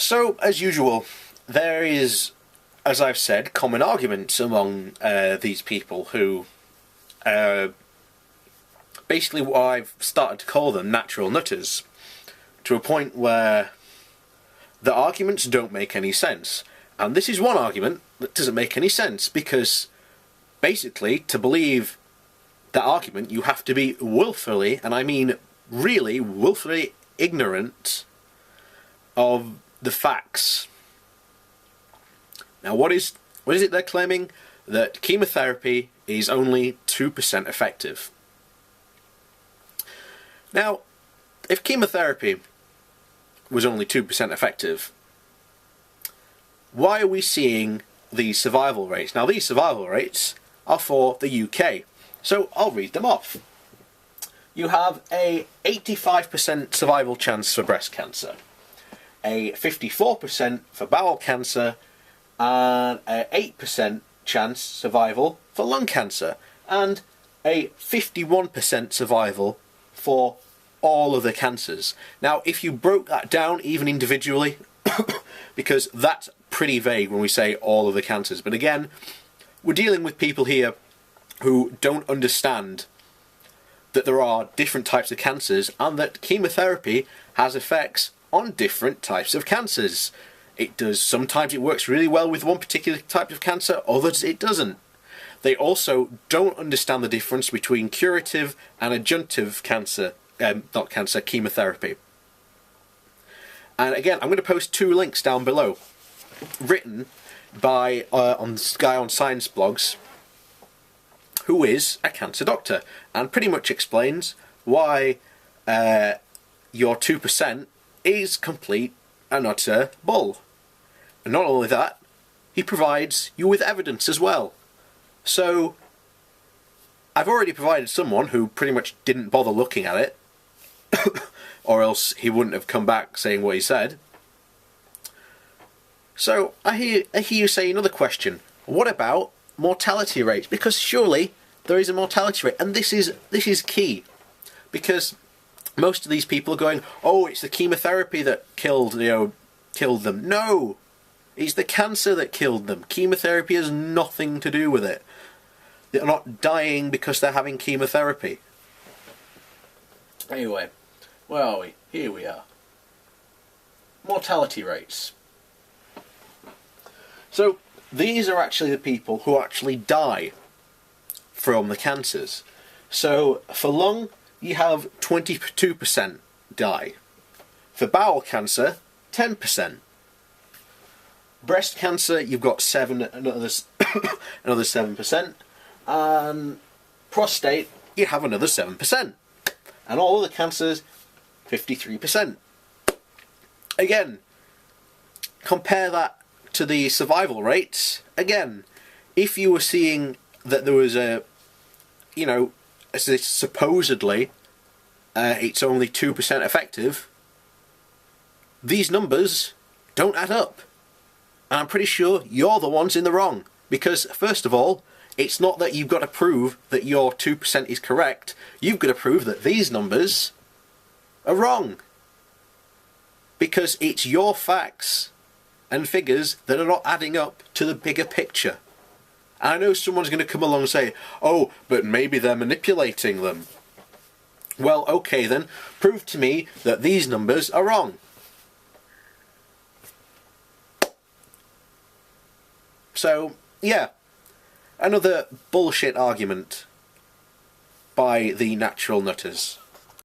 So, as usual, there is, as I've said, common arguments among these people who basically what I've started to call them natural nutters, to a point where the arguments don't make any sense. And this is one argument that doesn't make any sense, because basically, to believe that argument, you have to be willfully, and I mean really willfully, ignorant of the facts. Now, what is it they're claiming? That chemotherapy is only 2% effective. Now, if chemotherapy was only 2% effective, why are we seeing these survival rates? Now, these survival rates are for the UK, so I'll read them off. You have a 85% survival chance for breast cancer, a 54% for bowel cancer, and an 8% chance survival for lung cancer, and a 51% survival for all of the cancers. Now, if you broke that down even individually, because that's pretty vague when we say all of the cancers, but again, we're dealing with people here who don't understand that there are different types of cancers and that chemotherapy has effects on different types of cancers. It does. Sometimes it works really well with one particular type of cancer, others it doesn't. They also don't understand the difference between curative and adjunctive cancer, chemotherapy. And again, I'm going to post two links down below, written by on this guy on Science Blogs, who is a cancer doctor, and pretty much explains why your 2% is complete and utter bull. And not only that, he provides you with evidence as well. So, I've already provided someone who pretty much didn't bother looking at it, or else he wouldn't have come back saying what he said. So, I hear you say another question. What about mortality rates? Because surely there is a mortality rate, and this is key, because most of these people are going, "Oh, it's the chemotherapy that killed them." No, it's the cancer that killed them. Chemotherapy has nothing to do with it. They're not dying because they're having chemotherapy. Anyway, where are we? Here we are. Mortality rates. So, these are actually the people who actually die from the cancers. So, for lung, you have 22% die. For bowel cancer, 10%. Breast cancer, you've got another 7%. And prostate, you have another 7%. And all other cancers, 53%. Again, compare that to the survival rates. Again, if you were seeing that there was supposedly it's only 2% effective, these numbers don't add up. And I'm pretty sure you're the ones in the wrong. Because, first of all, it's not that you've got to prove that your 2% is correct. You've got to prove that these numbers are wrong. Because it's your facts and figures that are not adding up to the bigger picture. And I know someone's going to come along and say, "Oh, but maybe they're manipulating them." Well, okay then, prove to me that these numbers are wrong. So, yeah, another bullshit argument by the natural nutters.